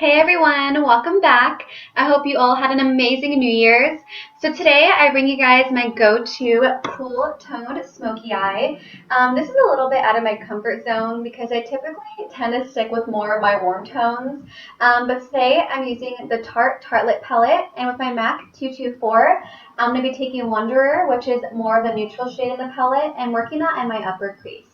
Hey everyone, welcome back. I hope you all had an amazing New Year's. So today I bring you guys my go-to cool toned smoky eye. This is a little bit out of my comfort zone because I typically tend to stick with more of my warm tones. But today I'm using the Tarte Tartelette palette, and with my MAC 224, I'm going to be taking Wanderer, which is more of the neutral shade in the palette, and working that in my upper crease.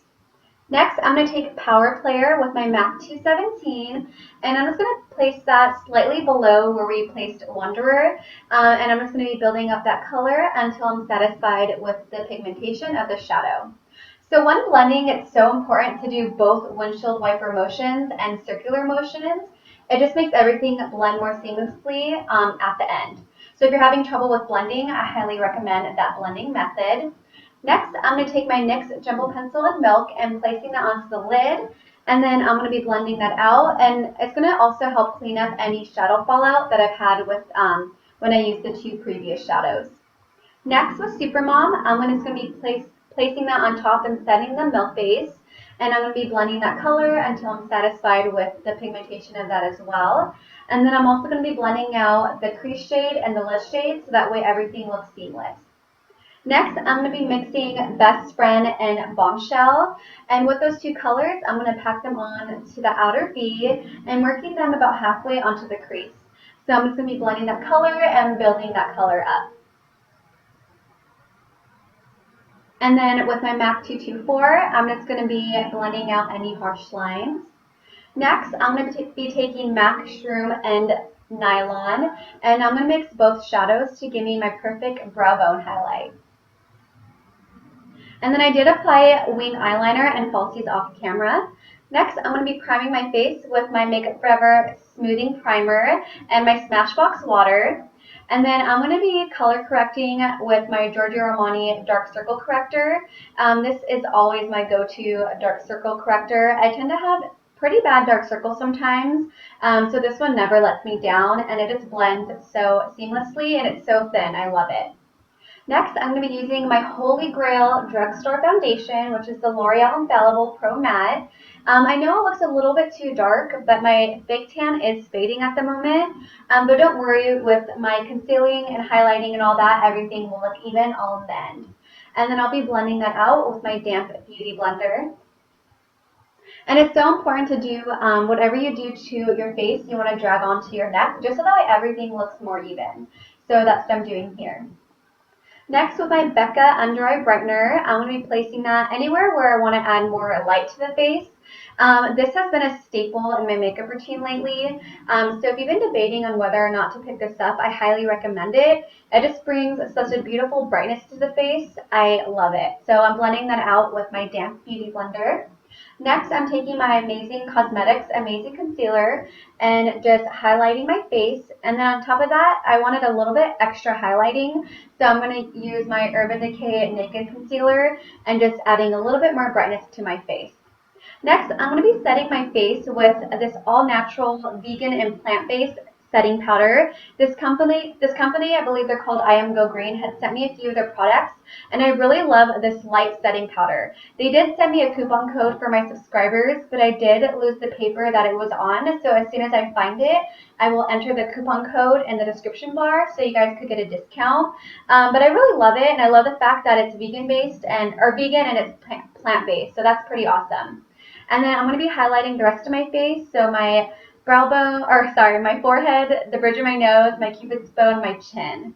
Next, I'm going to take Power Player with my MAC 217, and I'm just going to place that slightly below where we placed Wanderer, and I'm just going to be building up that color until I'm satisfied with the pigmentation of the shadow. So when blending, it's so important to do both windshield wiper motions and circular motions. It just makes everything blend more seamlessly at the end. So if you're having trouble with blending, I highly recommend that blending method. Next, I'm going to take my NYX Jumbo Pencil in Milk and placing that onto the lid, and then I'm going to be blending that out, and it's going to also help clean up any shadow fallout that I've had with when I used the two previous shadows. Next, with Supermom, I'm just going to be placing that on top and setting the milk base, and I'm going to be blending that color until I'm satisfied with the pigmentation of that as well. And then I'm also going to be blending out the crease shade and the lid shade so that way everything looks seamless. Next, I'm going to be mixing Best Friend and Bombshell, and with those two colors, I'm going to pack them on to the outer V and working them about halfway onto the crease. So I'm just going to be blending that color and building that color up. And then with my MAC 224, I'm just going to be blending out any harsh lines. Next, I'm going to be taking MAC Shroom and Nylon, and I'm going to mix both shadows to give me my perfect brow bone highlight. And then I did apply wing eyeliner and falsies off camera. Next, I'm going to be priming my face with my Makeup Forever Smoothing Primer and my Smashbox water. And then I'm going to be color correcting with my Giorgio Armani Dark Circle Corrector. This is always my go-to dark circle corrector. I tend to have pretty bad dark circles sometimes, so this one never lets me down, and it just blends so seamlessly, and it's so thin. I love it. Next, I'm going to be using my Holy Grail Drugstore Foundation, which is the Loreal Infallible Pro Matte. I know it looks a little bit too dark, but my fake tan is fading at the moment. But don't worry, with my concealing and highlighting and all that, everything will look even all in the end. And then I'll be blending that out with my damp beauty blender. And it's so important to do whatever you do to your face, you want to drag onto your neck, just so that way everything looks more even. So that's what I'm doing here. Next, with my Becca Under Eye Brightener, I'm going to be placing that anywhere where I want to add more light to the face. This has been a staple in my makeup routine lately, so if you've been debating on whether or not to pick this up, I highly recommend it. It just brings such a beautiful brightness to the face. I love it. So I'm blending that out with my damp beauty blender. Next, I'm taking my Amazing Cosmetics Amazing Concealer and just highlighting my face. And then on top of that, I wanted a little bit extra highlighting. So I'm going to use my Urban Decay Naked Concealer and just adding a little bit more brightness to my face. Next, I'm going to be setting my face with this all-natural vegan and plant-based setting powder. This company, I believe they're called I Am Go Green, had sent me a few of their products, and I really love this light setting powder. They did send me a coupon code for my subscribers, but I did lose the paper that it was on, so as soon as I find it, I will enter the coupon code in the description bar so you guys could get a discount. But I really love it, and I love the fact that it's vegan-based and it's plant-based, so that's pretty awesome. And then I'm going to be highlighting the rest of my face, so my my forehead, the bridge of my nose, my cupid's bow, and my chin.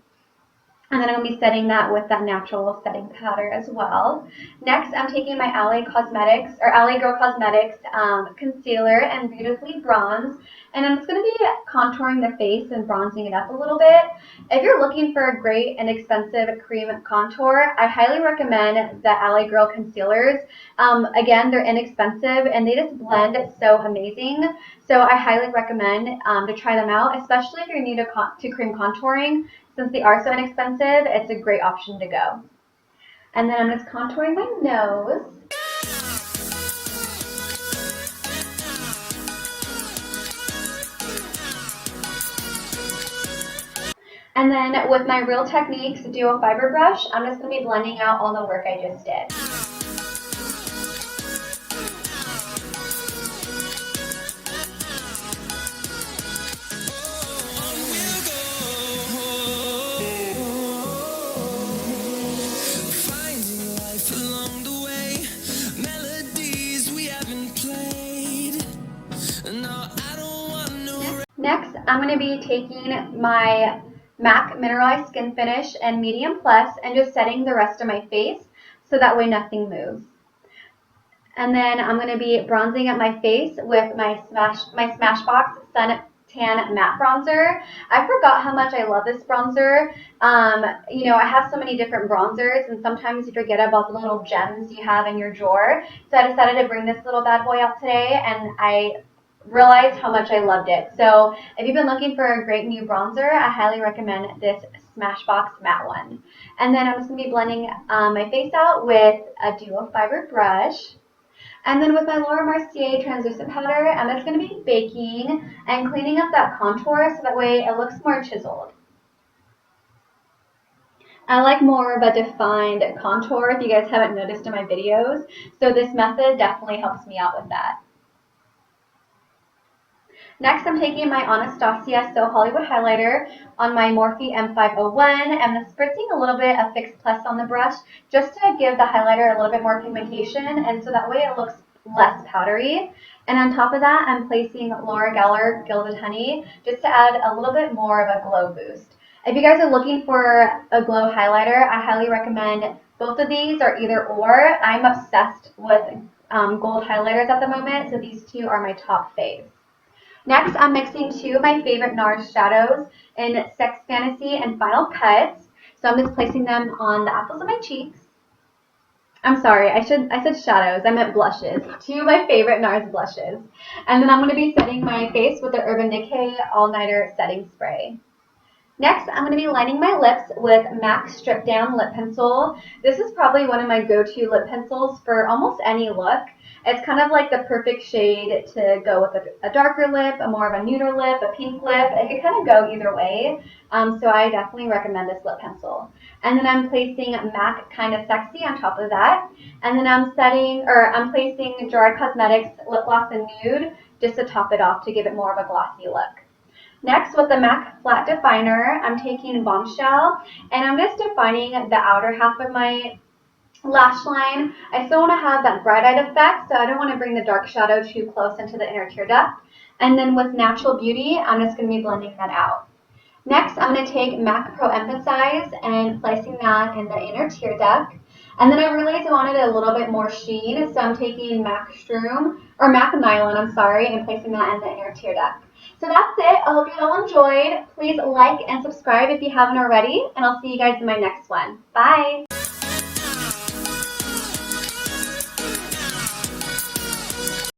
And then I'm going to be setting that with that natural setting powder as well. Next, I'm taking my LA Girl Cosmetics concealer and Beautifully Bronze. And I'm just going to be contouring the face and bronzing it up a little bit. If you're looking for a great and inexpensive cream contour, I highly recommend the LA Girl concealers. Again, they're inexpensive and they just blend so amazing. So I highly recommend to try them out, especially if you're new to cream contouring. Since they are so inexpensive, it's a great option to go. And then I'm just contouring my nose. And then with my Real Techniques Duo Fiber Brush, I'm just going to be blending out all the work I just did. Next, I'm going to be taking my MAC Mineralized Skin Finish and Medium Plus and just setting the rest of my face so that way nothing moves. And then I'm going to be bronzing up my face with my Smashbox Sun Tan Matte Bronzer. I forgot how much I love this bronzer. You know, I have so many different bronzers, and sometimes you forget about the little gems you have in your drawer. So I decided to bring this little bad boy out today, and I realized how much I loved it. So if you've been looking for a great new bronzer, I highly recommend this Smashbox matte one. And then I'm just going to be blending my face out with a duo fiber brush. And then with my Laura Mercier translucent powder, I'm just going to be baking and cleaning up that contour so that way it looks more chiseled. I like more of a defined contour if you guys haven't noticed in my videos, so this method definitely helps me out with that. Next, I'm taking my MSF So Hollywood Highlighter on my Morphe M501 and I'm spritzing a little bit of Fix Plus on the brush just to give the highlighter a little bit more pigmentation and so that way it looks less powdery. And on top of that, I'm placing Loreal Gilded Honey just to add a little bit more of a glow boost. If you guys are looking for a glow highlighter, I highly recommend both of these or either or. I'm obsessed with gold highlighters at the moment, so these two are my top faves. Next, I'm mixing two of my favorite Nars shadows in Sex Fantasy and Final Cut. So I'm just placing them on the apples of my cheeks. I'm sorry, I said shadows. I meant blushes. Two of my favorite Nars blushes. And then I'm going to be setting my face with the Urban Decay All Nighter Setting Spray. Next, I'm going to be lining my lips with MAC StripDown Lip Pencil. This is probably one of my go-to lip pencils for almost any look. It's kind of like the perfect shade to go with a darker lip, a more of a nuder lip, a pink lip. It could kind of go either way. So I definitely recommend this lip pencil. And then I'm placing MAC Kinda Sexy on top of that. And then I'm placing Gerard Cosmetics Lip Gloss in Nude just to top it off to give it more of a glossy look. Next, with the MAC Flat Definer, I'm taking Bombshell, and I'm just defining the outer half of my lash line. I still want to have that bright-eyed effect, so I don't want to bring the dark shadow too close into the inner tear duct. And then with Natural Beauty, I'm just going to be blending that out. Next, I'm going to take MAC Pro Emphasize and placing that in the inner tear duct. And then I realized I wanted a little bit more sheen, so I'm taking MAC Nylon, and placing that in the inner tear duct. So that's it. I hope you all enjoyed. Please like and subscribe if you haven't already, and I'll see you guys in my next one. Bye!